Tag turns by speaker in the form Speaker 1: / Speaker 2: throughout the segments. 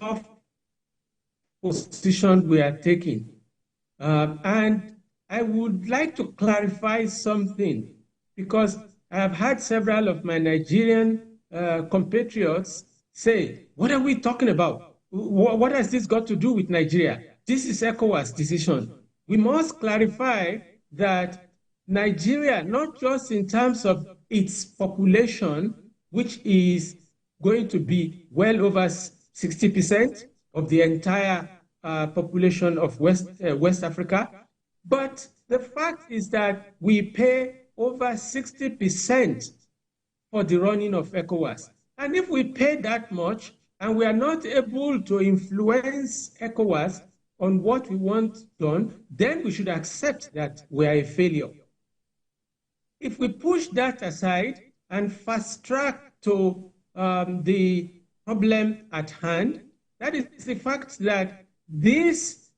Speaker 1: tough position we are taking. And I would like to clarify something, because I have had several of my Nigerian compatriots say, what are we talking about? What has this got to do with Nigeria? This is ECOWAS decision. We must clarify that Nigeria, not just in terms of its population, which is going to be well over 60% of the entire population of West Africa, but the fact is that we pay over 60% for the running of ECOWAS. And if we pay that much and we are not able to influence ECOWAS on what we want done, then we should accept that we are a failure. If we push that aside and fast track to the problem at hand, that is the fact that these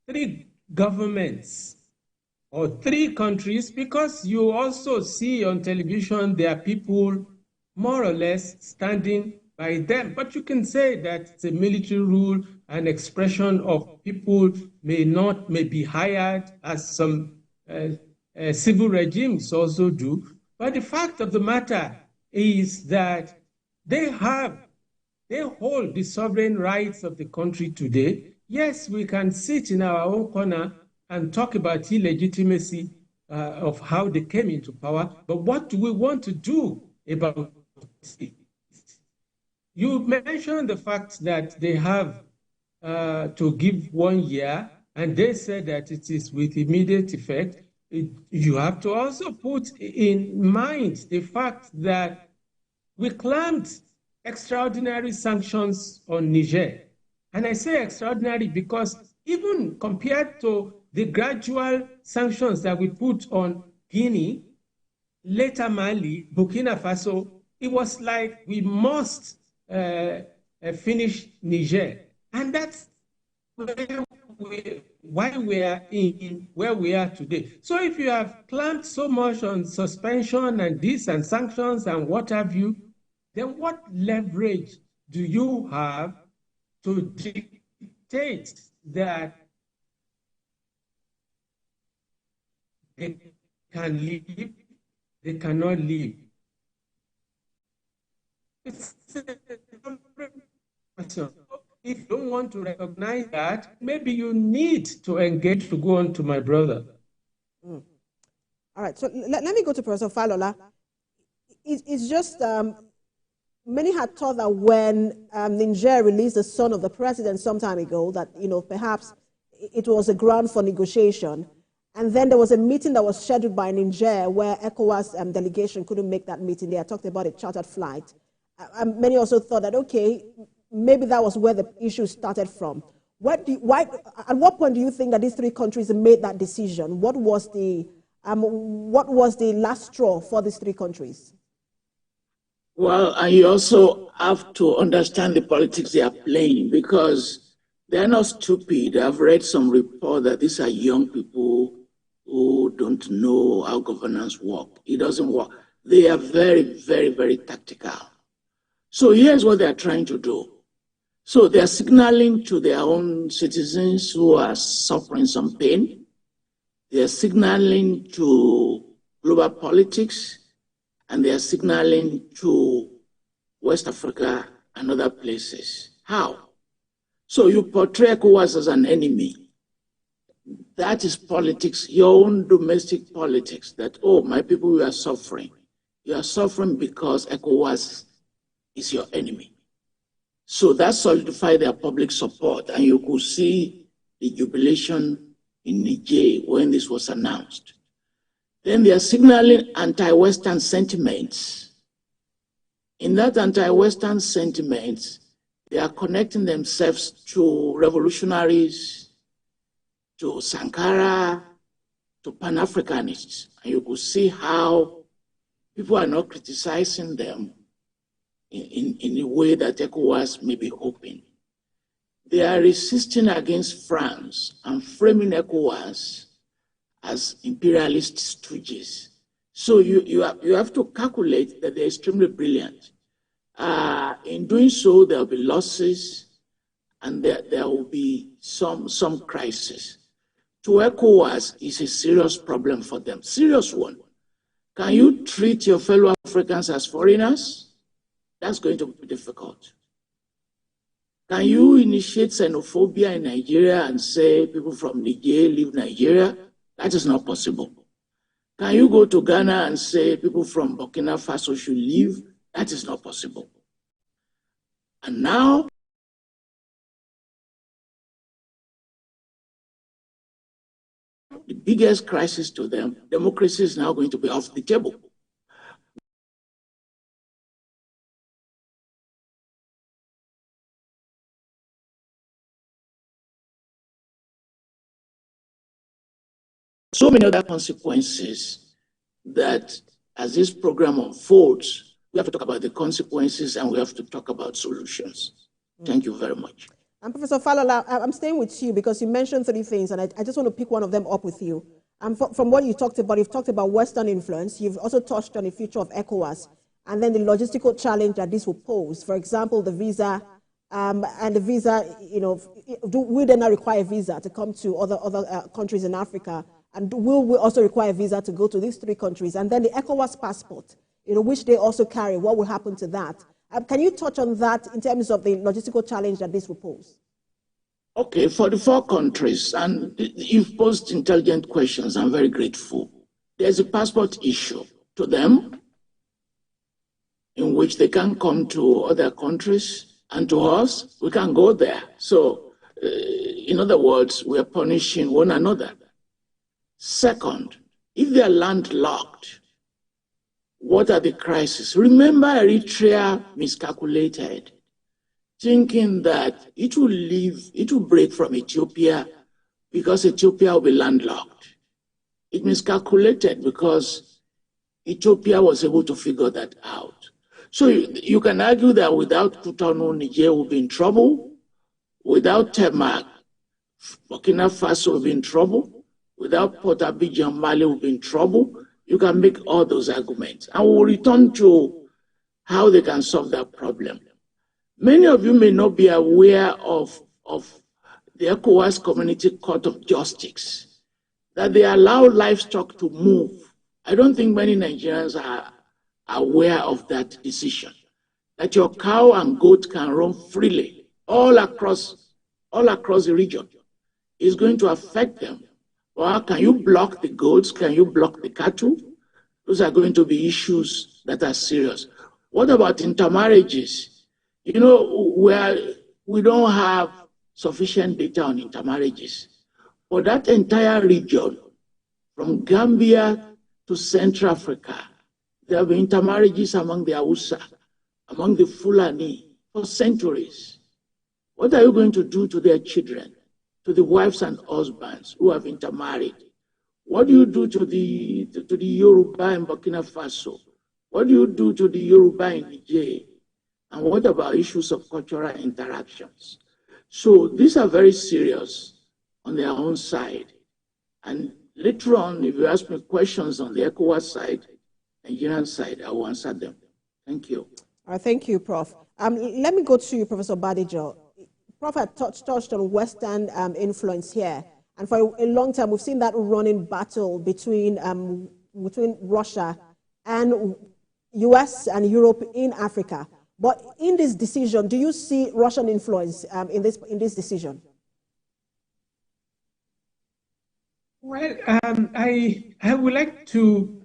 Speaker 1: three governments or three countries, because you also see on television there are people more or less standing by them, but you can say that it's a military rule, an expression of people may be hired, as some civil regimes also do. But the fact of the matter is that they hold the sovereign rights of the country today. Yes, we can sit in our own corner and talk about illegitimacy of how they came into power, but what do we want to do about it? You mentioned the fact that they have to give 1 year, and they said that it is with immediate effect. You have to also put in mind the fact that we clamped extraordinary sanctions on Niger. And I say extraordinary because even compared to the gradual sanctions that we put on Guinea, later Mali, Burkina Faso, it was like we must finish Niger. And that's why we are in where we are today. So if you have clamped so much on suspension and this and sanctions and what have you, then what leverage do you have to dictate that they can leave, they cannot leave? It's a question. If you don't want to recognize that, maybe you need to engage, to go on to my brother.
Speaker 2: All right, so let me go to Professor Falola. It's just, many had thought that when Niger released the son of the president some time ago, that, perhaps it was a ground for negotiation. And then there was a meeting that was scheduled by Niger where ECOWAS delegation couldn't make that meeting. They had talked about a chartered flight. Many also thought that, okay, maybe that was where the issue started from. At what point do you think that these three countries made that decision? What was the last straw for these three countries?
Speaker 3: Well, and you also have to understand the politics they are playing, because they're not stupid. I've read some report that these are young people who don't know how governance works. It doesn't work. They are very, very, very tactical. So here's what they're trying to do. So they're signaling to their own citizens who are suffering some pain. They're signaling to global politics, and they're signaling to West Africa and other places. How? So you portray ECOWAS as an enemy. That is politics, your own domestic politics, that, oh, my people, you are suffering. You are suffering because ECOWAS is your enemy. So that solidified their public support, and you could see the jubilation in Niger when this was announced. Then they are signaling anti-Western sentiments. In that anti-Western sentiments, they are connecting themselves to revolutionaries, to Sankara, to Pan-Africanists. And you could see how people are not criticizing them in a way that ECOWAS may be hoping. They are resisting against France and framing ECOWAS as imperialist stooges. So you have to calculate that they're extremely brilliant. In doing so, there will be losses, and there will be some crisis. To ECOWAS is a serious problem for them, serious one. Can you treat your fellow Africans as foreigners? That's going to be difficult. Can you initiate xenophobia in Nigeria and say people from Niger leave Nigeria? That is not possible. Can you go to Ghana and say people from Burkina Faso should leave? That is not possible. And now, the biggest crisis to them, democracy is now going to be off the table. So many other consequences that as this program unfolds, we have to talk about the consequences and we have to talk about solutions. Thank you very much.
Speaker 2: And Professor Falola, I'm staying with you because you mentioned 3 things, and I just want to pick one of them up with you. From what you talked about, you've talked about Western influence. You've also touched on the future of ECOWAS, and then the logistical challenge that this will pose. For example, the visa, and the visa, will they not require a visa to come to other countries in Africa? And will we also require a visa to go to these 3 countries? And then the ECOWAS passport, which they also carry, what will happen to that? Can you touch on that in terms of the logistical challenge that this will pose?
Speaker 3: Okay, for the 4 countries, and you've posed intelligent questions, I'm very grateful. There's a passport issue to them in which they can come to other countries, and to us, we can go there. So, in other words, we are punishing one another. Second, if they are landlocked, what are the crises? Remember, Eritrea miscalculated, thinking that it will break from Ethiopia because Ethiopia will be landlocked. It miscalculated because Ethiopia was able to figure that out. So you can argue that without Cotonou, Niger will be in trouble. Without Temak, Burkina Faso will be in trouble. Without Port Abidjan, Mali will be in trouble. You can make all those arguments. And we'll return to how they can solve that problem. Many of you may not be aware of the ECOWAS Community Court of Justice, that they allow livestock to move. I don't think many Nigerians are aware of that decision, that your cow and goat can roam freely all across the region. It's going to affect them. Well, can you block the goats? Can you block the cattle? Those are going to be issues that are serious. What about intermarriages? We don't have sufficient data on intermarriages. For that entire region, from Gambia to Central Africa, there have been intermarriages among the Hausa, among the Fulani for centuries. What are you going to do to their children, to the wives and husbands who have intermarried? What do you do to the Yoruba in Burkina Faso? What do you do to the Yoruba in Niger? And what about issues of cultural interactions? So these are very serious on their own side. And later on, if you ask me questions on the ECOWAS side, Nigerian side, I will answer them. Thank you.
Speaker 2: All right, thank you, Prof. Let me go to you, Professor Badijo. Prof had touched on Western influence here. And for a long time, we've seen that running battle between Russia and US and Europe in Africa. But in this decision, do you see Russian influence in this decision?
Speaker 1: Well, I would like to,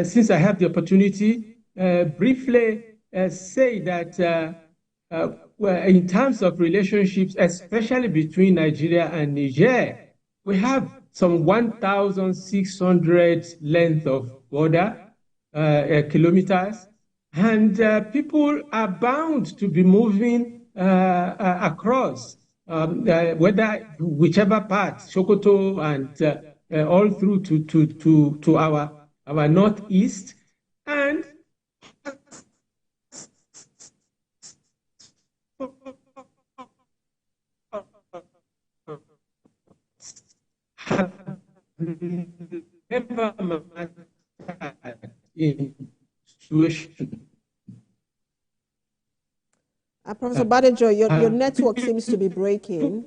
Speaker 1: since I have the opportunity, briefly say that well, in terms of relationships, especially between Nigeria and Niger, we have some 1,600 length of border, kilometers, and people are bound to be moving across, whichever part, Sokoto and all through to our northeast, and have never in situation.
Speaker 2: Professor Badejo, your network seems to be breaking.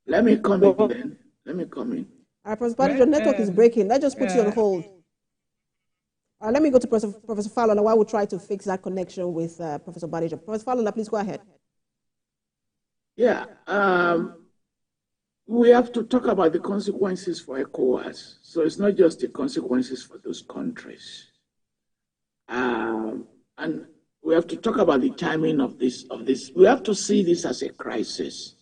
Speaker 3: Let me come in then. Let me come in.
Speaker 2: All right, Professor Badejo, your network is breaking. Let's just put you on hold. All right, let me go to Professor Falola while we try to fix that connection with Professor Badejo. Professor Falola, please go ahead.
Speaker 3: Yeah, we have to talk about the consequences for ECOWAS. So it's not just the consequences for those countries. And we have to talk about the timing of this. We have to see this as a crisis,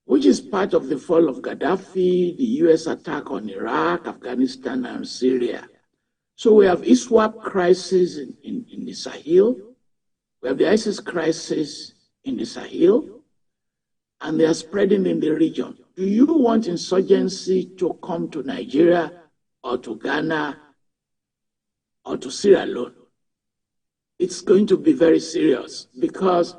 Speaker 3: which is part of the fall of Gaddafi, the US attack on Iraq, Afghanistan, and Syria. So we have ISWAP crisis in the Sahel. We have the ISIS crisis in the Sahel, and they are spreading in the region. Do you want insurgency to come to Nigeria or to Ghana or to Sierra Leone? It's going to be very serious, because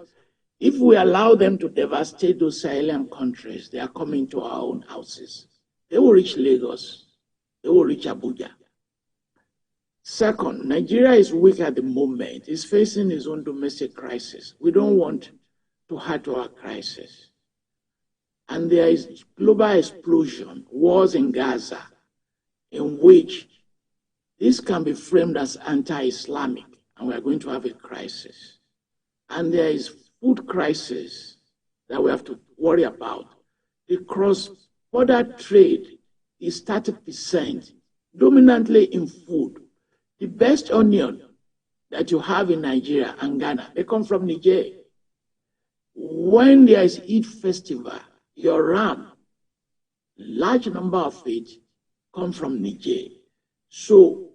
Speaker 3: if we allow them to devastate those Sahelian countries, they are coming to our own houses. They will reach Lagos. They will reach Abuja. Second, Nigeria is weak at the moment. It's facing its own domestic crisis. We don't want to add to our crisis. And there is global explosion, wars in Gaza, in which this can be framed as anti-Islamic, and we are going to have a crisis. And there is food crisis that we have to worry about. The cross-border trade is 30%, dominantly in food. The best onion that you have in Nigeria and Ghana, they come from Niger. When there is Eid festival, your ram, large number of it, come from Niger. So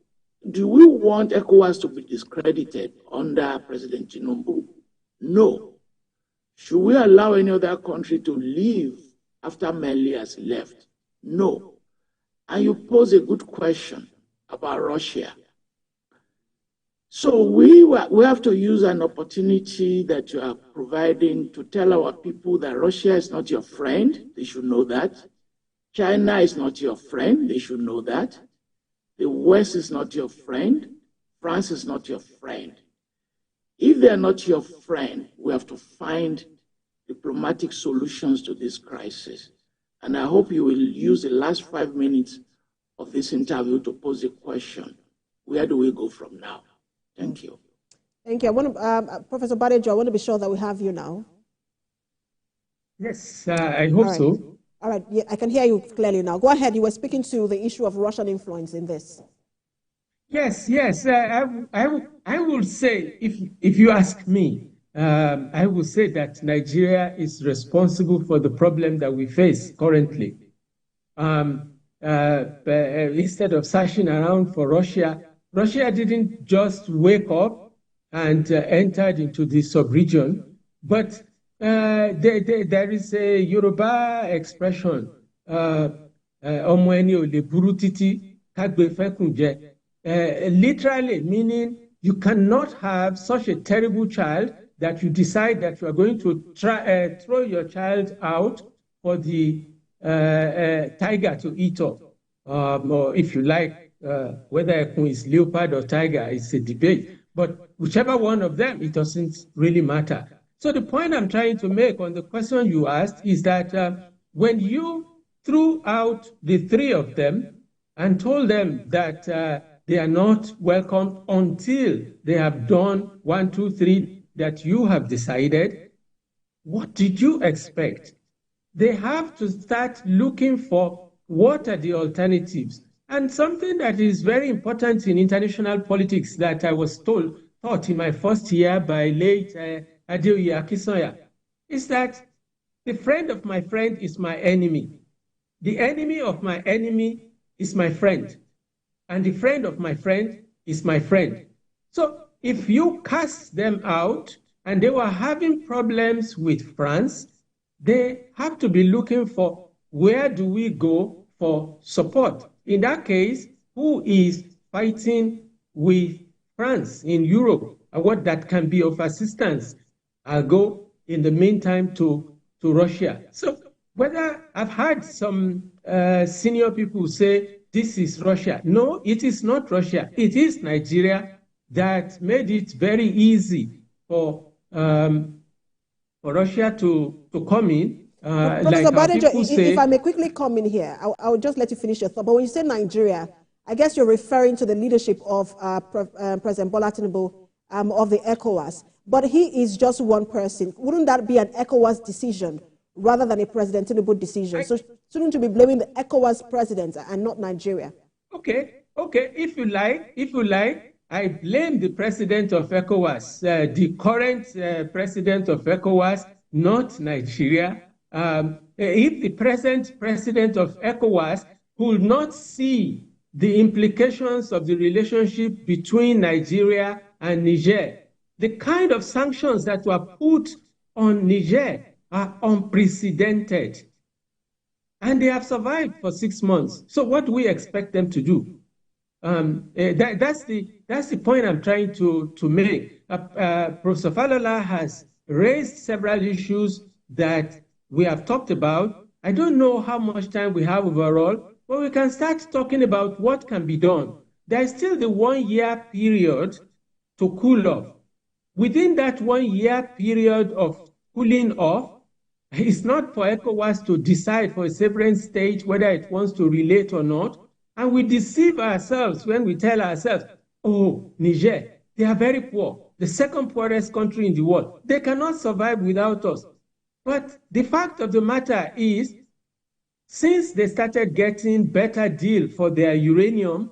Speaker 3: do we want ECOWAS to be discredited under President Tinubu? No. Should we allow any other country to leave after Mali has left? No. And you pose a good question about Russia. So we have to use an opportunity that you are providing to tell our people that Russia is not your friend. They should know that. China is not your friend. They should know that. The West is not your friend. France is not your friend. If they're not your friend, we have to find diplomatic solutions to this crisis. And I hope you will use the last 5 minutes of this interview to pose a question. Where do we go from now? Thank you.
Speaker 2: Thank you. I want to, Professor Badejo, I want to be sure that we have you now.
Speaker 1: Yes, I hope so.
Speaker 2: All right, yeah, I can hear you clearly now. Go ahead. You were speaking to the issue of Russian influence in this.
Speaker 1: Yes. I will say, if you ask me, I will say that Nigeria is responsible for the problem that we face currently. Instead of searching around for Russia, Russia didn't just wake up and entered into the sub-region, but there is a Yoruba expression, literally meaning you cannot have such a terrible child that you decide that you are going to throw your child out for the tiger to eat up, or if you like, whether it is leopard or tiger, it's a debate. But whichever one of them, it doesn't really matter. So the point I'm trying to make on the question you asked is that when you threw out the three of them and told them that they are not welcome until they have done 1, 2, 3 that you have decided, what did you expect? They have to start looking for what are the alternatives. And something that is very important in international politics that I was taught in my first year by late Adeoye Akinsoya is that the friend of my friend is my enemy. The enemy of my enemy is my friend. And the friend of my friend is my friend. So if you cast them out and they were having problems with France, they have to be looking for where do we go for support. In that case, who is fighting with France in Europe and what that can be of assistance? I'll go in the meantime to Russia. So whether I've had some senior people say this is Russia. No, it is not Russia. It is Nigeria that made it very easy for for Russia to come in,
Speaker 2: Professor
Speaker 1: like our
Speaker 2: Badejo,
Speaker 1: people say.
Speaker 2: if I may quickly come in here, I'll just let you finish your thought. But when you say Nigeria, I guess you're referring to the leadership of President Bola Tinubu of the ECOWAS. But he is just one person. Wouldn't that be an ECOWAS decision rather than a President Tinubu decision? So shouldn't you be blaming the ECOWAS president and not Nigeria?
Speaker 1: Okay, if you like, I blame the president of ECOWAS, the current president of ECOWAS, not Nigeria. If the present president of ECOWAS could not see the implications of the relationship between Nigeria and Niger, the kind of sanctions that were put on Niger are unprecedented. And they have survived for 6 months. So what do we expect them to do? That's the point I'm trying to make. Professor Falola has raised several issues that we have talked about. I don't know how much time we have overall, but we can start talking about what can be done. There is still the 1 year period to cool off. Within that 1 year period of cooling off, it's not for ECOWAS to decide for a separate state whether it wants to relate or not. And we deceive ourselves when we tell ourselves, oh, Niger, they are very poor, the second poorest country in the world. They cannot survive without us. But the fact of the matter is, since they started getting better deal for their uranium,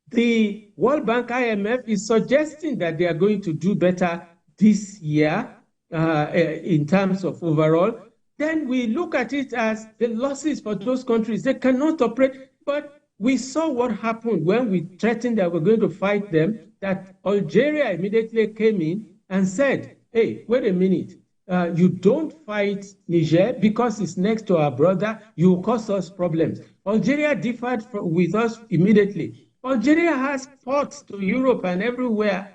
Speaker 1: the World Bank IMF is suggesting that they are going to do better this year in terms of overall. Then we look at it as the losses for those countries. They cannot operate. But we saw what happened when we threatened that we're going to fight them, that Algeria immediately came in and said, hey, wait a minute. You don't fight Niger because it's next to our brother. You will cause us problems. Algeria differed with us immediately. Algeria has ports to Europe and everywhere.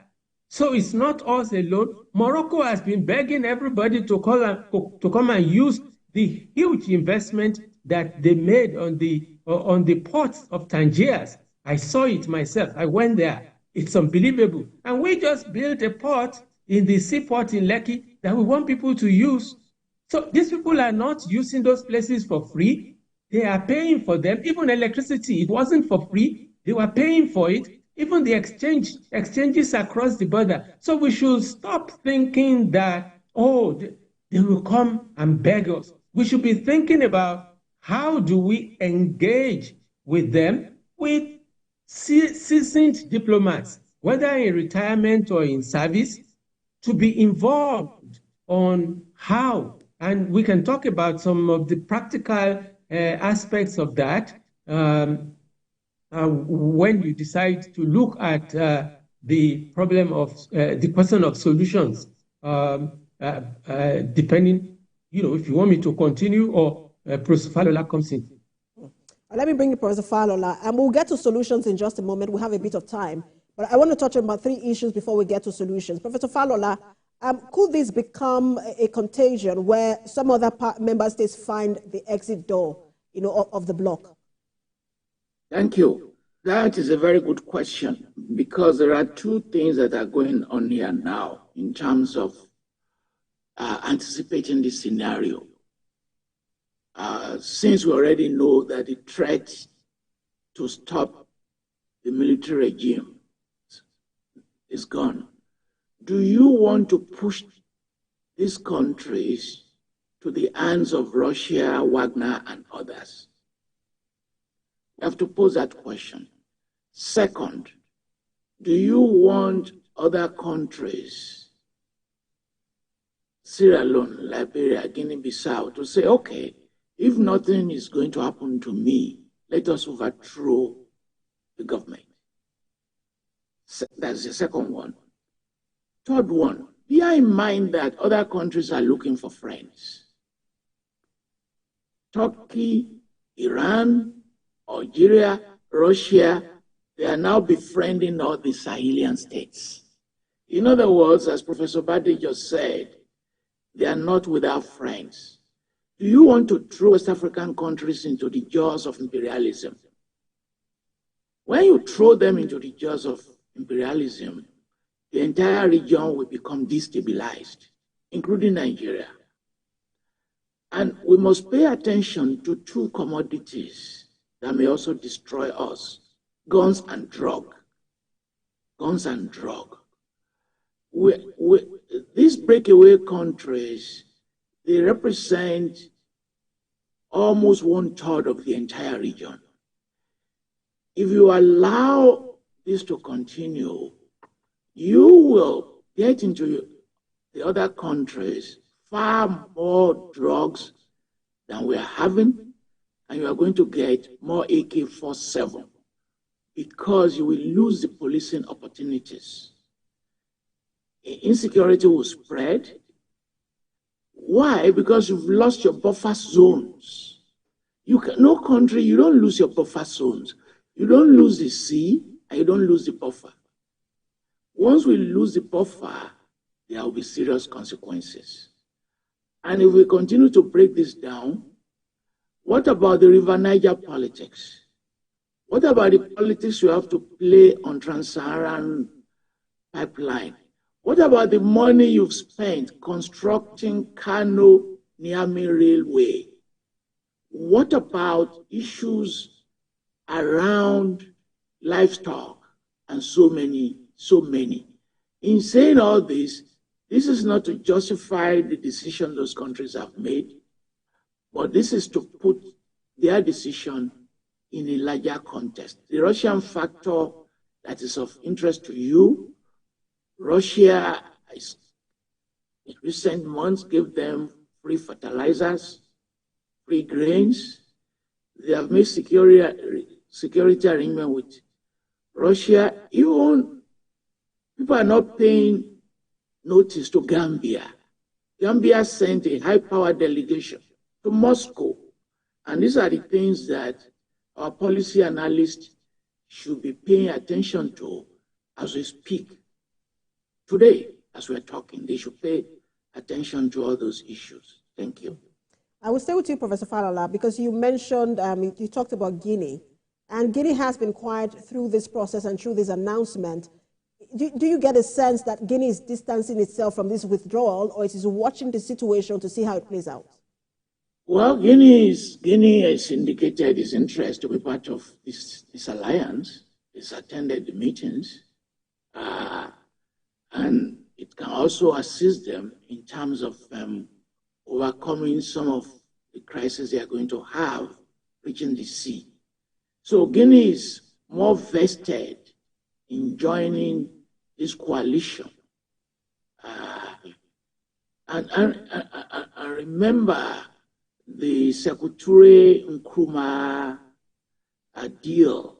Speaker 1: So it's not us alone. Morocco has been begging everybody to come and use the huge investment that they made on the ports of Tangiers. I saw it myself. I went there. It's unbelievable. And we just built a port in the seaport in Lekki that we want people to use. So these people are not using those places for free. They are paying for them. Even electricity, it wasn't for free. They were paying for it. Even the exchanges across the border. So we should stop thinking that, oh, they will come and beg us. We should be thinking about how do we engage with them with seasoned diplomats, whether in retirement or in service, to be involved on how, and we can talk about some of the practical aspects of that when you decide to look at the problem of the question of solutions, depending, if you want me to continue or Professor Falola comes in.
Speaker 2: Let me bring you Professor Falola, and we'll get to solutions in just a moment. We have a bit of time. But I want to touch on about 3 issues before we get to solutions. Professor Falola, could this become a contagion where some other member states find the exit door, of the bloc?
Speaker 3: Thank you. That is a very good question, because there are 2 things that are going on here now in terms of anticipating this scenario. Since we already know that the threat to stop the military regime is gone, do you want to push these countries to the hands of Russia, Wagner, and others? You have to pose that question. Second, do you want other countries, Sierra Leone, Liberia, Guinea-Bissau, to say, okay, if nothing is going to happen to me, let us overthrow the government? That's the second one. Third one, bear in mind that other countries are looking for friends. Turkey, Iran, Algeria, Russia, they are now befriending all the Sahelian states. In other words, as Professor Badi just said, they are not without friends. Do you want to throw West African countries into the jaws of imperialism? When you throw them into the jaws of imperialism, the entire region will become destabilized, including Nigeria. And we must pay attention to two commodities that may also destroy us: guns and drug. Guns and drug. These breakaway countries, they represent almost 1/3 of the entire region. If you allow this to continue, you will get into the other countries far more drugs than we are having, and you are going to get more AK-47 because you will lose the policing opportunities. Insecurity will spread. Why? Because you've lost your buffer zones. No country, you don't lose your buffer zones. You don't lose the sea, and you don't lose the buffer. Once we lose the buffer, there will be serious consequences. And if we continue to break this down, what about the River Niger politics? What about the politics you have to play on Trans-Saharan pipeline? What about the money you've spent constructing Kano-Niamey Railway? What about issues around livestock and so many? In saying all this is not to justify the decision those countries have made, but this is to put their decision in a larger context. The Russian factor that is of interest to you, Russia in recent months gave them free fertilizers, free grains. They have made security arrangement with Russia. Even people are not paying notice to Gambia. Gambia sent a high-powered delegation to Moscow. And these are the things that our policy analysts should be paying attention to as we speak. Today, as we're talking, they should pay attention to all those issues. Thank you.
Speaker 2: I will stay with you, Professor Falola, because you mentioned, you talked about Guinea. And Guinea has been quiet through this process and through this announcement. Do you get a sense that Guinea is distancing itself from this withdrawal, or it is watching the situation to see how it plays out?
Speaker 3: Well, Guinea has indicated its interest to be part of this alliance. It's attended the meetings, and it can also assist them in terms of overcoming some of the crises they are going to have reaching the sea. So Guinea is more vested in joining this coalition. I remember the Secretary Nkrumah deal,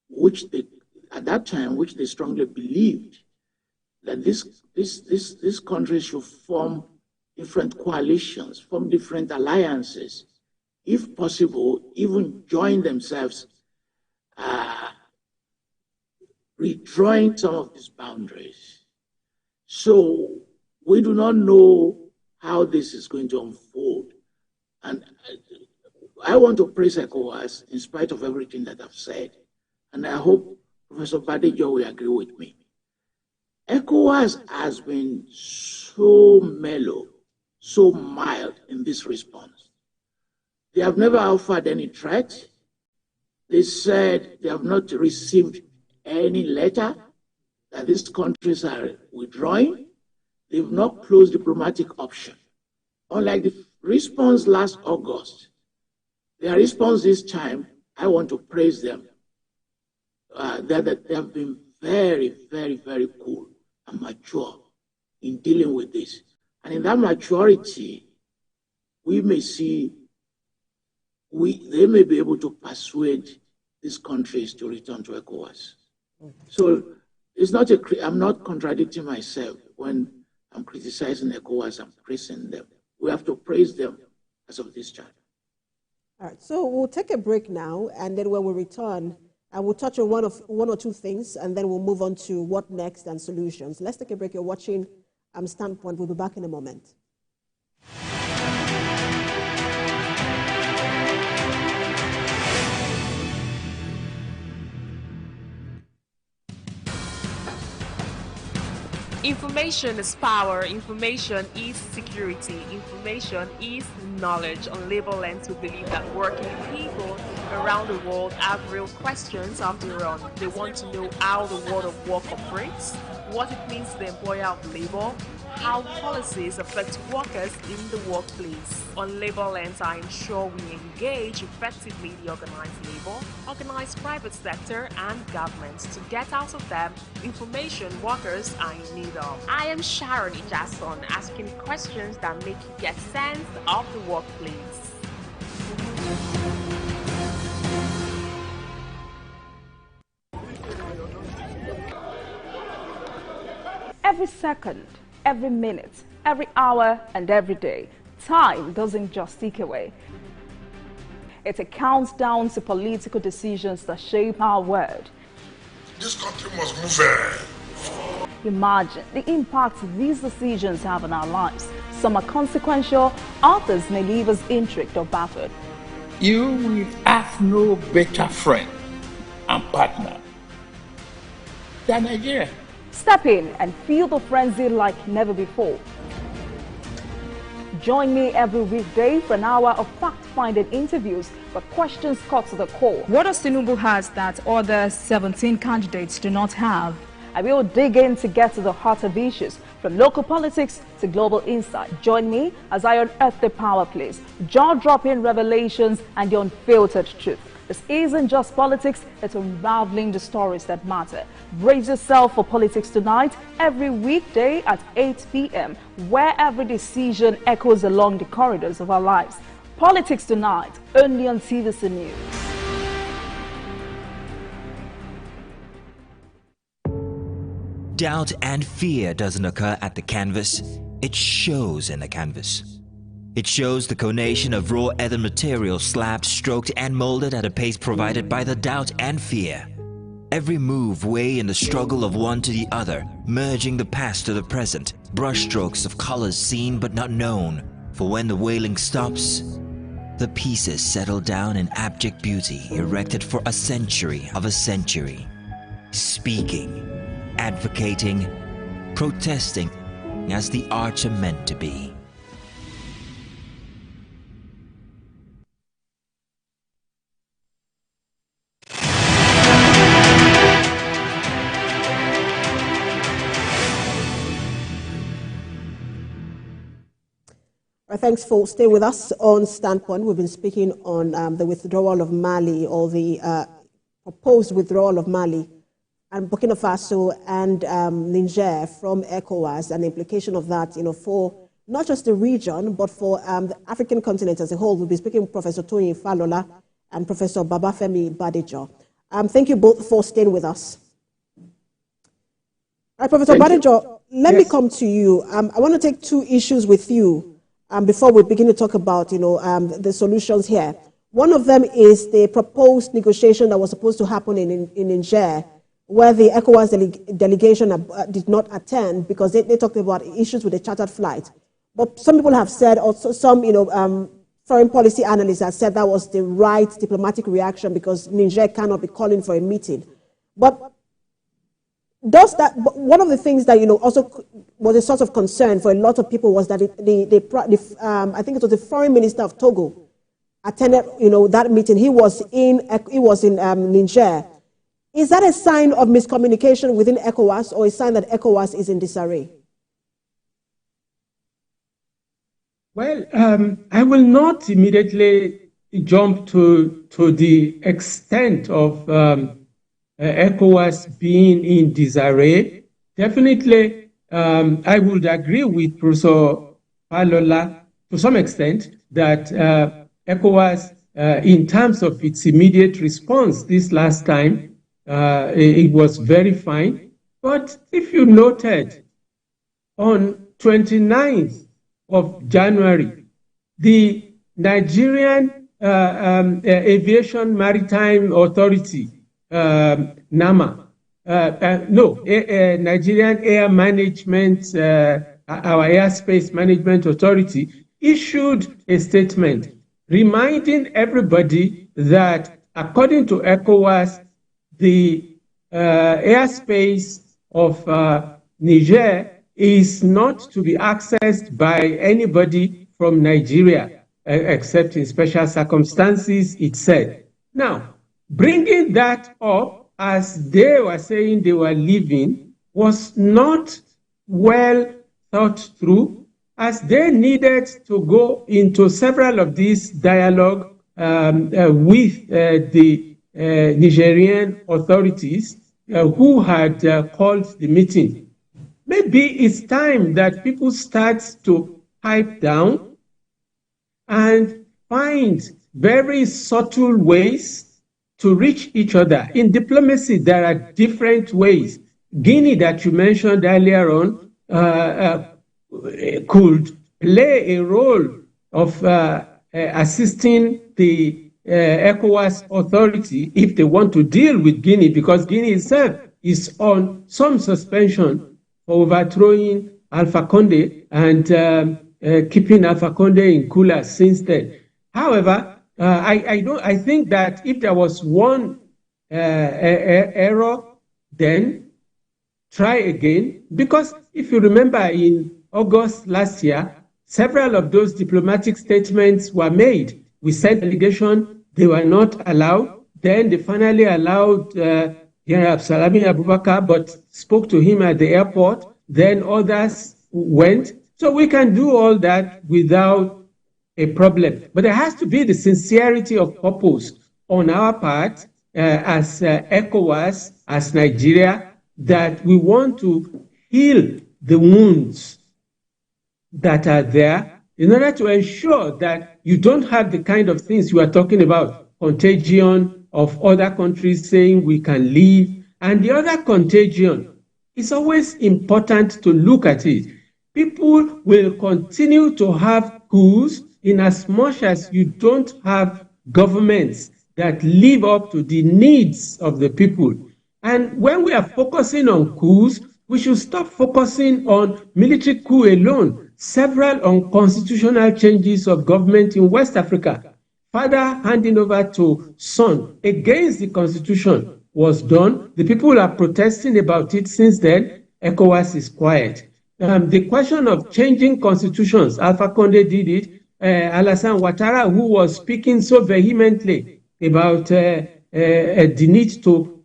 Speaker 3: which they, at that time, which they strongly believed that this country should form different coalitions, form different alliances, if possible, even join themselves, redrawing some of these boundaries. So we do not know how this is going to unfold. And I want to praise ECOWAS in spite of everything that I've said. And I hope Professor Badejo will agree with me. ECOWAS has been so mellow, so mild in this response. They have never offered any threat. They said they have not received any letter that these countries are withdrawing. They've not closed diplomatic option. Unlike the response last August, their response this time, I want to praise them. That they have been very, very, very cool and mature in dealing with this. And in that maturity, we may see, they may be able to persuade these countries to return to ECOWAS. So it's not I'm not contradicting myself when I'm criticizing ECOWAS, I'm praising them. We have to praise them as of this time.
Speaker 2: All right, so we'll take a break now, and then when we return, I will touch on one or two things, and then we'll move on to what next and solutions. Let's take a break. You're watching Standpoint. We'll be back in a moment.
Speaker 4: Information is power, information is security, information is knowledge. On Labor Lens, we believe that working people around the world have real questions of their own. They want to know how the world of work operates, what it means to the employer of labor, how policies affect workers in the workplace. On Labor Lens, I ensure we engage effectively the organized labor, organized private sector, and government to get out of them information workers are in need of. I am Sharon Ijason, asking questions that make you get sense of the workplace.
Speaker 5: Every second, every minute, every hour, and every day, time doesn't just tick away. It counts down to political decisions that shape our world.
Speaker 6: This country must move.
Speaker 5: Imagine the impact these decisions have on our lives. Some are consequential, others may leave us intrigued or baffled.
Speaker 3: You will have no better friend and partner than Nigeria.
Speaker 5: Step in and feel the frenzy like never before. Join me every weekday for an hour of fact-finding interviews where questions cut to the core.
Speaker 7: What does Tinubu has that other 17 candidates do not have?
Speaker 5: I will dig in to get to the heart of issues, from local politics to global insight. Join me as I unearth the power plays, jaw-dropping revelations, and the unfiltered truth. This isn't just politics, it's unraveling the stories that matter. Brace yourself for Politics Tonight every weekday at 8 p.m., where every decision echoes along the corridors of our lives. Politics Tonight, only on TVC News.
Speaker 8: Doubt and fear doesn't occur at the canvas, it shows in the canvas. It shows the conation of raw earthen material slabbed, stroked and molded at a pace provided by the doubt and fear. Every move weigh in the struggle of one to the other, merging the past to the present, brushstrokes of colors seen but not known. For when the wailing stops, the pieces settle down in abject beauty erected for a century of a century. Speaking, advocating, protesting as the arts are meant to be.
Speaker 2: Thanks for staying with us on Standpoint. We've been speaking on the withdrawal of Mali, or the proposed withdrawal of Mali and Burkina Faso and Niger from ECOWAS, and the implication of that, for not just the region, but for the African continent as a whole. We'll be speaking with Professor Tony Falola and Professor Babafemi Badejo. Thank you both for staying with us. All right, Professor Badejo, let me come to you. I want to take two issues with you before we begin to talk about, the solutions here. One of them is the proposed negotiation that was supposed to happen in Niger, where the ECOWAS delegation did not attend because they talked about issues with the chartered flight. But some people have said, or some foreign policy analysts have said that was the right diplomatic reaction because Niger cannot be calling for a meeting. But one of the things that also was a source of concern for a lot of people was that I think it was the foreign minister of Togo attended that meeting. He was in Niger. Is that a sign of miscommunication within ECOWAS, or a sign that ECOWAS is in disarray?
Speaker 1: Well, I will not immediately jump to the extent of ECOWAS being in disarray. Definitely, I would agree with Professor Falola to some extent that ECOWAS, in terms of its immediate response this last time, it was very fine. But if you noted, on 29th of January, the Nigerian Aviation Maritime Authority, NAMA, Nigerian Air Management, our Airspace Management Authority, issued a statement reminding everybody that, according to ECOWAS, the airspace of Niger is not to be accessed by anybody from Nigeria, except in special circumstances, it said. Now, bringing that up as they were saying they were leaving was not well thought through, as they needed to go into several of these dialogue with the Nigerian authorities who had called the meeting. Maybe it's time that people start to pipe down and find very subtle ways to reach each other. In diplomacy, there are different ways. Guinea, that you mentioned earlier on, could play a role of assisting the ECOWAS authority if they want to deal with Guinea, because Guinea itself is on some suspension for overthrowing Alpha Conde and keeping Alpha Conde in cooler since then. However, I think that if there was one error, then try again, because if you remember in August last year, several of those diplomatic statements were made. We sent delegation, they were not allowed. Then they finally allowed General Absalami Abubakar, but spoke to him at the airport. Then others went. So we can do all that without a problem. But there has to be the sincerity of purpose on our part as ECOWAS, as Nigeria, that we want to heal the wounds that are there in order to ensure that you don't have the kind of things you are talking about, contagion of other countries saying we can leave. And the other contagion, it's always important to look at it. People will continue to have coups in as much as you don't have governments that live up to the needs of the people. And when we are focusing on coups, we should stop focusing on military coup alone. Several unconstitutional changes of government in West Africa, father handing over to son against the constitution, was done. The people are protesting about it since then. ECOWAS is quiet. The question of changing constitutions, Alpha Conde did it. Alassane Ouattara, who was speaking so vehemently about the need to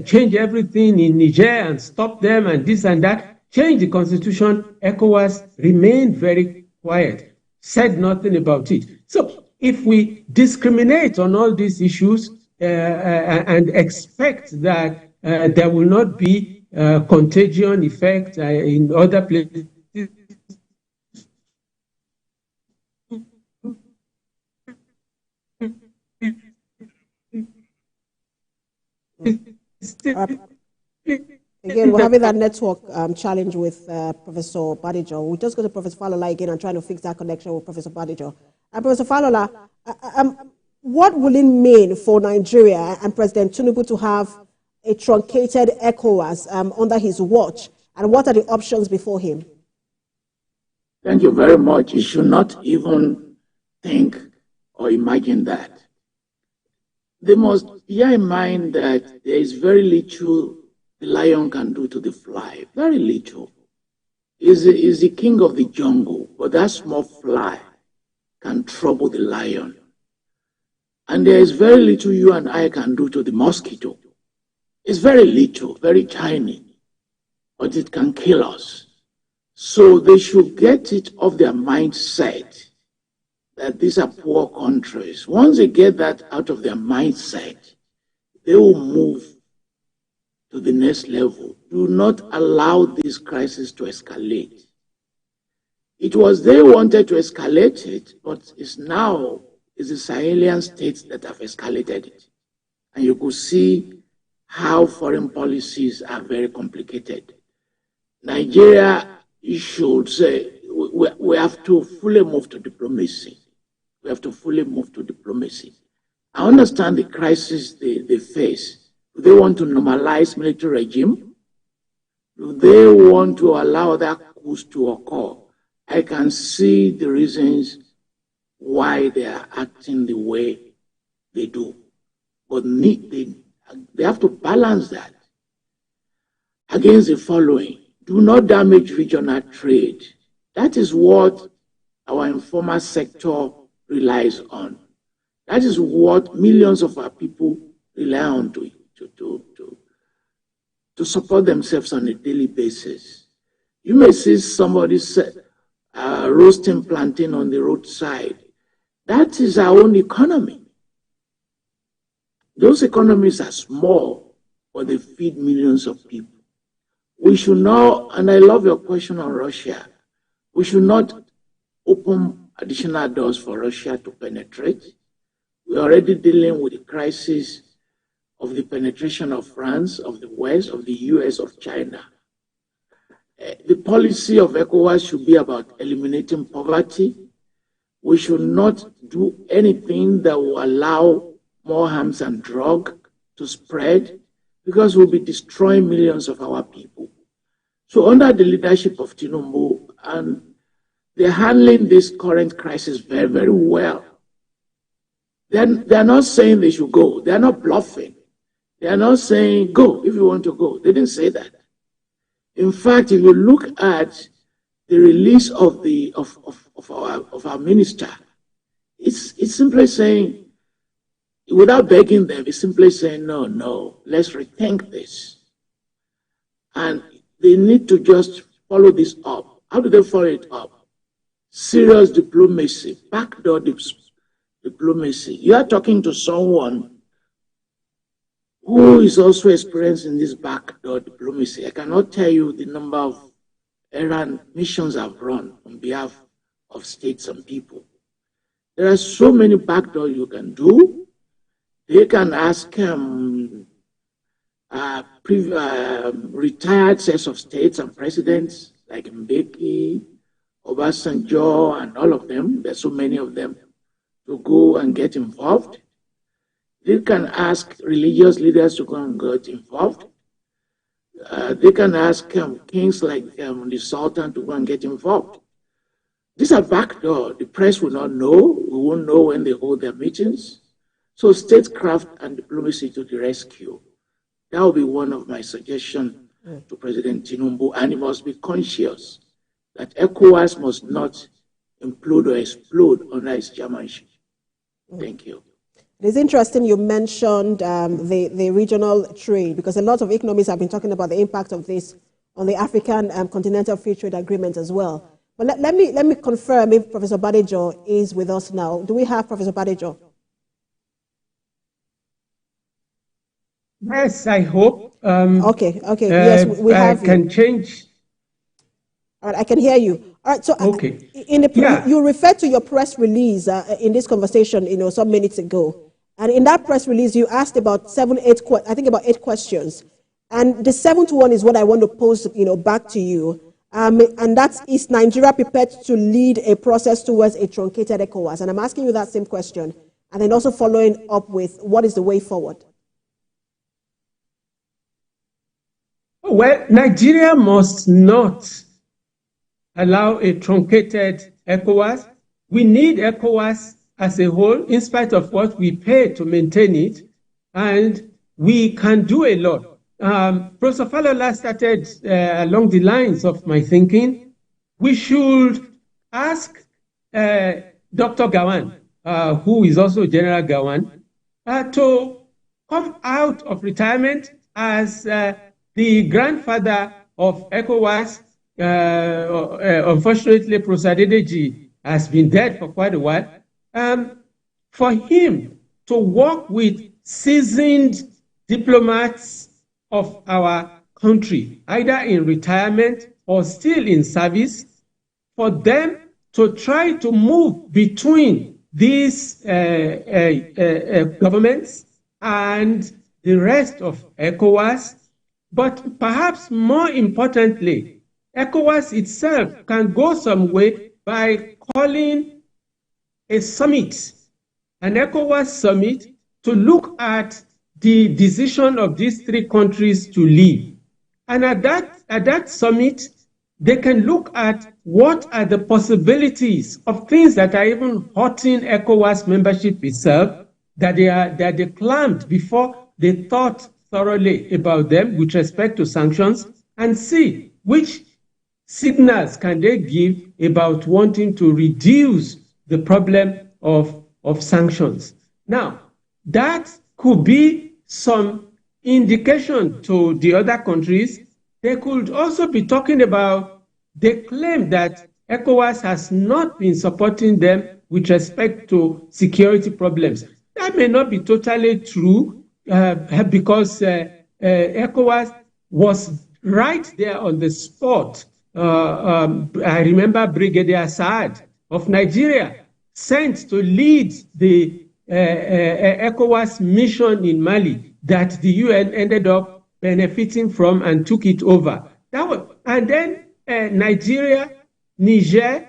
Speaker 1: change everything in Niger and stop them and this and that, change the constitution, ECOWAS remained very quiet, said nothing about it. So if we discriminate on all these issues and expect that there will not be contagion effect in other places,
Speaker 2: Again, we're having that network challenge with Professor Badijo. We'll just go to Professor Falola again and try to fix that connection with Professor Badijo. Professor Falola, what will it mean for Nigeria and President Tinubu to have a truncated ECOWAS under his watch, and what are the options before him?
Speaker 3: Thank you very much. You should not even think or imagine that. They must bear in mind that there is very little the lion can do to the fly. Very little. Is the king of the jungle, but that small fly can trouble the lion. And there is very little you and I can do to the mosquito. It's very little, very tiny, but it can kill us. So they should get it off their mindset that these are poor countries. Once they get that out of their mindset, they will move to the next level. Do not allow this crisis to escalate. It was they wanted to escalate it, but it's now the Sahelian states that have escalated it. And you could see how foreign policies are very complicated. Nigeria, you should say, we have to fully move to diplomacy. We have to fully move to diplomacy. I understand the crisis they face. Do they want to normalize military regime? Do they want to allow that coups to occur? I can see the reasons why they are acting the way they do. But they have to balance that against the following. do not damage regional trade. That is what our informal sector relies on. That is what millions of our people rely on to support themselves on a daily basis. You may see somebody roasting plantain on the roadside. That is our own economy. Those economies are small, but they feed millions of people. We should not, and I love your question on Russia, we should not open additional doors for Russia to penetrate. We're already dealing with the crisis of the penetration of France, of the West, of the US, of China. The policy of ECOWAS should be about eliminating poverty. We should not do anything that will allow more arms and drugs to spread, because we'll be destroying millions of our people. So under the leadership of Tinubu, and they're handling this current crisis very, very well. They're not saying they should go. They're not bluffing. They're not saying, go if you want to go. They didn't say that. In fact, if you look at the release of our minister, it's simply saying, without begging them, it's simply saying, no, let's rethink this. And they need to just follow this up. How do they follow it up? Serious diplomacy, backdoor diplomacy. You are talking to someone who is also experiencing this backdoor diplomacy. I cannot tell you the number of errand missions I've run on behalf of states and people. There are so many backdoors you can do. They can ask retired sets of states and presidents like Mbeki, Obasanjo, and all of them. There's so many of them to go and get involved. They can ask religious leaders to go and get involved. They can ask kings like the Sultan to go and get involved. These are backdoor. The press will not know. We won't know when they hold their meetings. So statecraft and diplomacy to the rescue. That will be one of my suggestions to President Tinubu. And he must be conscious that ECOWAS must not implode or explode under his chairmanship. Thank you.
Speaker 2: It's interesting you mentioned the regional trade, because a lot of economists have been talking about the impact of this on the African Continental Free Trade Agreement as well. But let me confirm if Professor Badejo is with us now. Do we have Professor Badejo?
Speaker 1: Yes, I hope.
Speaker 2: Okay. Yes, we have.
Speaker 1: I can change.
Speaker 2: All right, I can hear you. All right, so
Speaker 1: okay.
Speaker 2: You referred to your press release in this conversation, some minutes ago. And in that press release, you asked about about 8 questions. And the 7th one is what I want to pose, back to you. And that's, is Nigeria prepared to lead a process towards a truncated ECOWAS? And I'm asking you that same question. And then also following up with, what is the way forward?
Speaker 1: Well, Nigeria must not allow a truncated ECOWAS. We need ECOWAS as a whole, in spite of what we pay to maintain it, and we can do a lot. Professor Falola started along the lines of my thinking. We should ask Dr. Gawan, who is also General Gawan, to come out of retirement as the grandfather of ECOWAS. Unfortunately, Professor Adedeji has been dead for quite a while. For him to work with seasoned diplomats of our country, either in retirement or still in service, for them to try to move between these governments and the rest of ECOWAS. But perhaps more importantly, ECOWAS itself can go some way by calling a summit, an ECOWAS summit, to look at the decision of these 3 countries to leave. And at that summit, they can look at what are the possibilities of things that are even hurting ECOWAS membership itself, that they claimed before they thought thoroughly about them with respect to sanctions, and see which signals can they give about wanting to reduce the problem of sanctions? Now, that could be some indication to the other countries. They could also be talking about the claim that ECOWAS has not been supporting them with respect to security problems. That may not be totally true because ECOWAS was right there on the spot. I remember Brigadier Saad of Nigeria sent to lead the ECOWAS mission in Mali that the UN ended up benefiting from and took it over. And then Nigeria, Niger,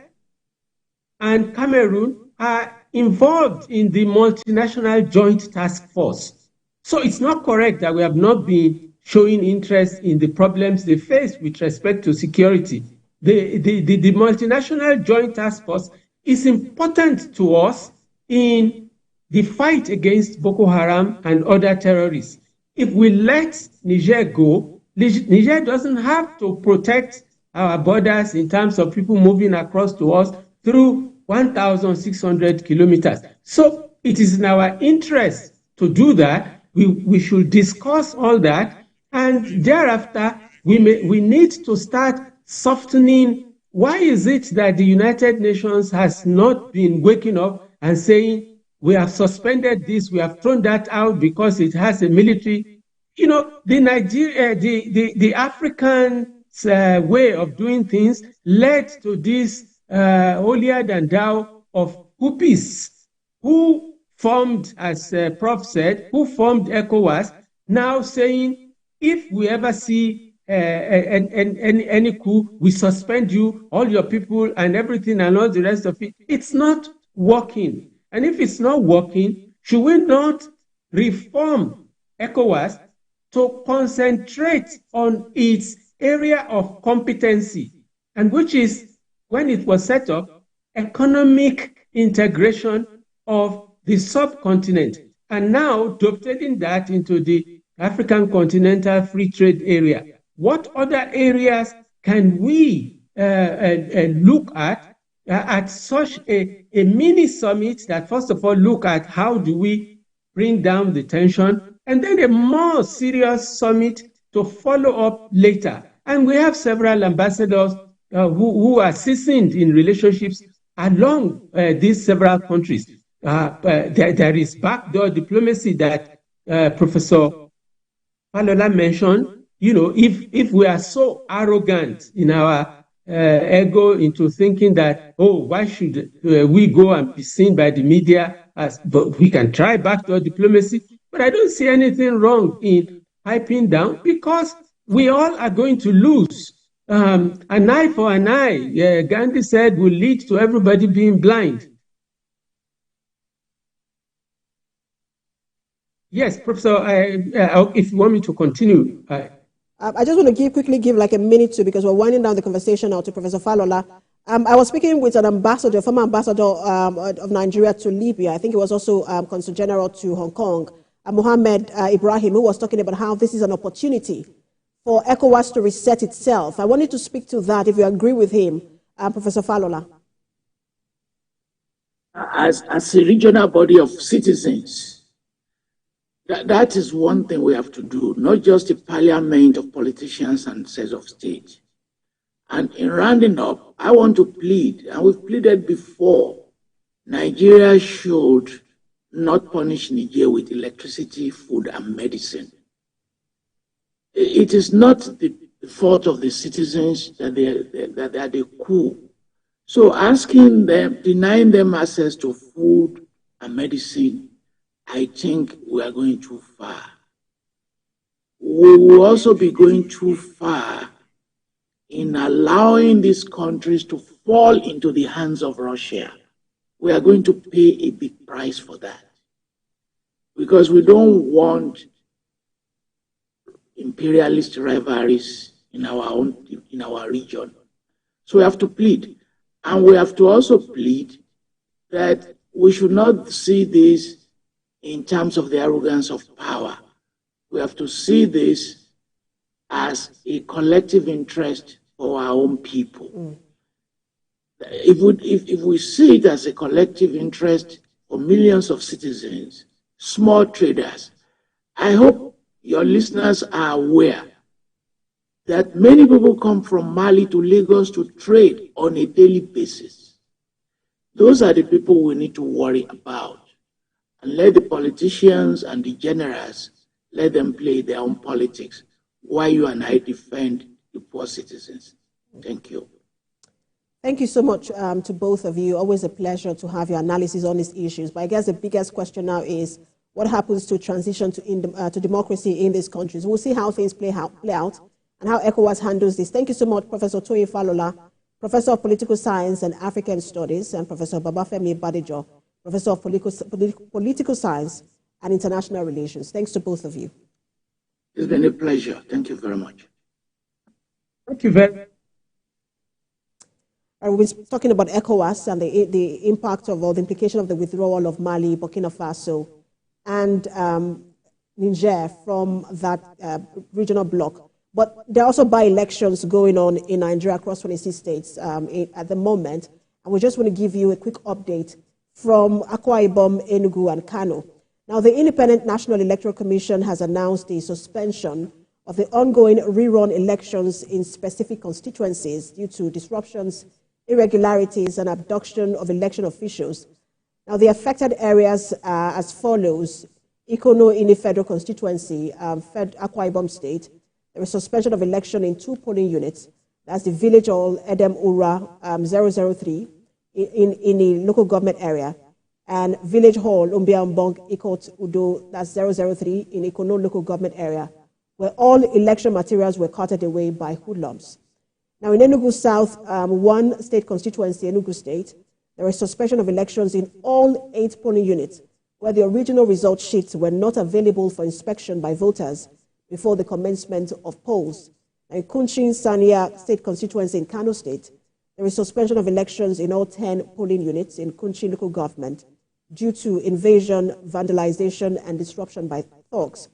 Speaker 1: and Cameroon are involved in the multinational joint task force. So it's not correct that we have not been showing interest in the problems they face with respect to security. The multinational joint task force is important to us in the fight against Boko Haram and other terrorists. If we let Niger go, Niger doesn't have to protect our borders in terms of people moving across to us through 1,600 kilometers. So it is in our interest to do that. We should discuss all that, and thereafter we need to start softening. Why is it that the United Nations has not been waking up and saying, we have suspended this, we have thrown that out because it has a military? You know, the African way of doing things led to this holier than thou of Hupis, who formed, as Prof said, who formed ECOWAS, now saying, if we ever see any coup, we suspend you, all your people and everything and all the rest of it. It's not working. And if it's not working, should we not reform ECOWAS to concentrate on its area of competency, and which is, when it was set up, economic integration of the subcontinent, and now dovetailing that into the African Continental Free Trade Area. What other areas can we look at such a mini summit that, first of all, look at how do we bring down the tension, and then a more serious summit to follow up later. And we have several ambassadors who are seasoned in relationships along these several countries. There is backdoor diplomacy that Professor Falola mentioned. You know, if we are so arrogant in our ego into thinking that, oh, why should we go and be seen by the media? But we can try backdoor diplomacy. But I don't see anything wrong in piping down, because we all are going to lose. An eye for an eye, Gandhi said, will lead to everybody being blind. Yes, Professor, if you want me to continue.
Speaker 2: I just want to quickly give like a minute to, because we're winding down the conversation now, to Professor Falola. I was speaking with an ambassador, former ambassador of Nigeria to Libya. I think he was also Consul General to Hong Kong, Mohammed Ibrahim, who was talking about how this is an opportunity for ECOWAS to reset itself. I wanted to speak to that, if you agree with him, Professor Falola.
Speaker 3: As a regional body of citizens, that is one thing we have to do, not just a parliament of politicians and heads of state. And in rounding up, I want to plead, and we've pleaded before, Nigeria should not punish Niger with electricity, food, and medicine. It is not the fault of the citizens that they are the coup. So asking them, denying them access to food and medicine, I think we are going too far. We will also be going too far in allowing these countries to fall into the hands of Russia. We are going to pay a big price for that, because we don't want imperialist rivalries in our region. So we have to plead, and we have to also plead that we should not see this in terms of the arrogance of power. We have to see this as a collective interest for our own people. If we see it as a collective interest for millions of citizens, small traders, I hope your listeners are aware that many people come from Mali to Lagos to trade on a daily basis. Those are the people we need to worry about. And let the politicians and the generals, let them play their own politics while you and I defend the poor citizens. Thank you.
Speaker 2: Thank you so much to both of you. Always a pleasure to have your analysis on these issues. But I guess the biggest question now is what happens to transition to democracy in these countries. We'll see how things play out and how ECOWAS handles this. Thank you so much, Professor Toyin Falola, Professor of Political Science and African Studies, and Professor Babafemi Badejo, Professor of Political Science and International Relations. Thanks to both of you.
Speaker 3: It's been a pleasure. Thank you very much.
Speaker 1: Thank you very much.
Speaker 2: We've been talking about ECOWAS and the impact of or the implication of the withdrawal of Mali, Burkina Faso, and Niger from that regional bloc. But there are also by-elections going on in Nigeria across 26 states at the moment. And we just want to give you a quick update from Akwa Ibom, Enugu, and Kano. Now, the Independent National Electoral Commission has announced the suspension of the ongoing rerun elections in specific constituencies due to disruptions, irregularities, and abduction of election officials. Now, the affected areas are as follows. Ikono in the federal constituency, Akwa Ibom State, there is suspension of election in 2 polling units. That's the Village Hall, Edem Ura 003 in the local government area, and Village Hall, Umbiambong, Ikot Udo, that's 003 in Ikono local government area, where all election materials were carted away by hoodlums. Now, in Enugu South, 1 state constituency, Enugu State, there is suspension of elections in all 8 polling units, where the original result sheets were not available for inspection by voters before the commencement of polls. In Kunchin Sania State constituency in Kano State, there is suspension of elections in all 10 polling units in Kunchin local government due to invasion, vandalization, and disruption by thugs.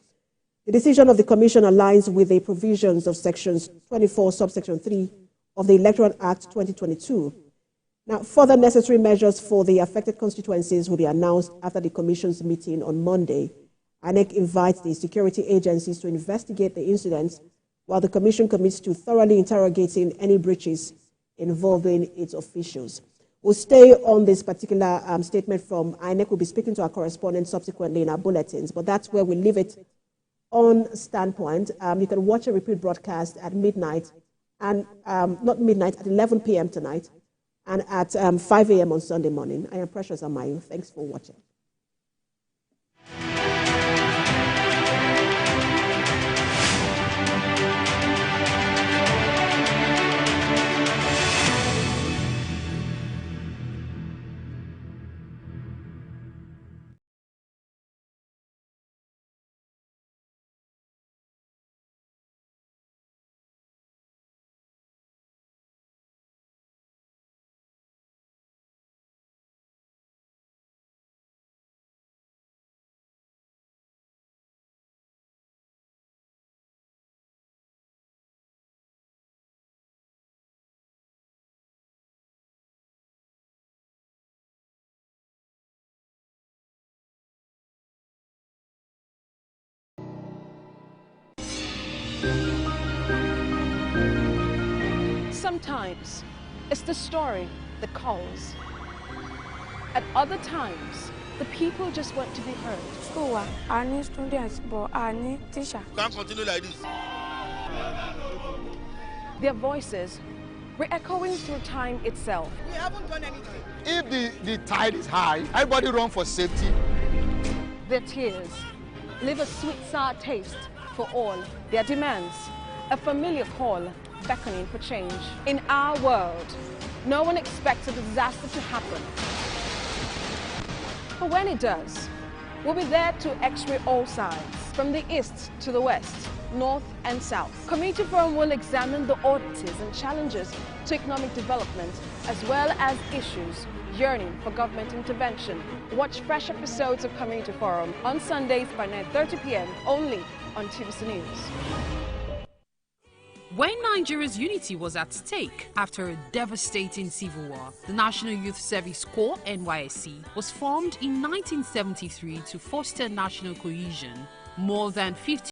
Speaker 2: The decision of the Commission aligns with the provisions of Sections 24, subsection 3 of the Electoral Act 2022. Now, further necessary measures for the affected constituencies will be announced after the Commission's meeting on Monday. INEC invites the security agencies to investigate the incidents, while the Commission commits to thoroughly interrogating any breaches involving its officials. We'll stay on this particular statement from INEC. We'll be speaking to our correspondent subsequently in our bulletins, but that's where we leave it on Standpoint. You can watch a repeat broadcast at midnight, and not midnight, at 11 p.m. tonight, and at 5 a.m. on Sunday morning. I am Precious Amayu. Thanks for watching.
Speaker 9: Sometimes it's the story that calls. At other times, the people just want to be heard.
Speaker 10: School, I need students, but I need teachers.
Speaker 6: Can't continue like this.
Speaker 9: Their voices re-echoing through time itself.
Speaker 6: We haven't done anything. If the tide is high, everybody run for safety.
Speaker 9: Their tears leave a sweet sour taste for all their demands. A familiar call beckoning for change. In our world, no one expects a disaster to happen. But when it does, we'll be there to x-ray all sides, from the east to the west, north and south. Community Forum will examine the oddities and challenges to economic development, as well as issues yearning for government intervention. Watch fresh episodes of Community Forum on Sundays by 9:30 p.m. only on TVC News.
Speaker 11: When Nigeria's unity was at stake after a devastating civil war, the National Youth Service Corps (NYSC) was formed in 1973 to foster national cohesion. More than 50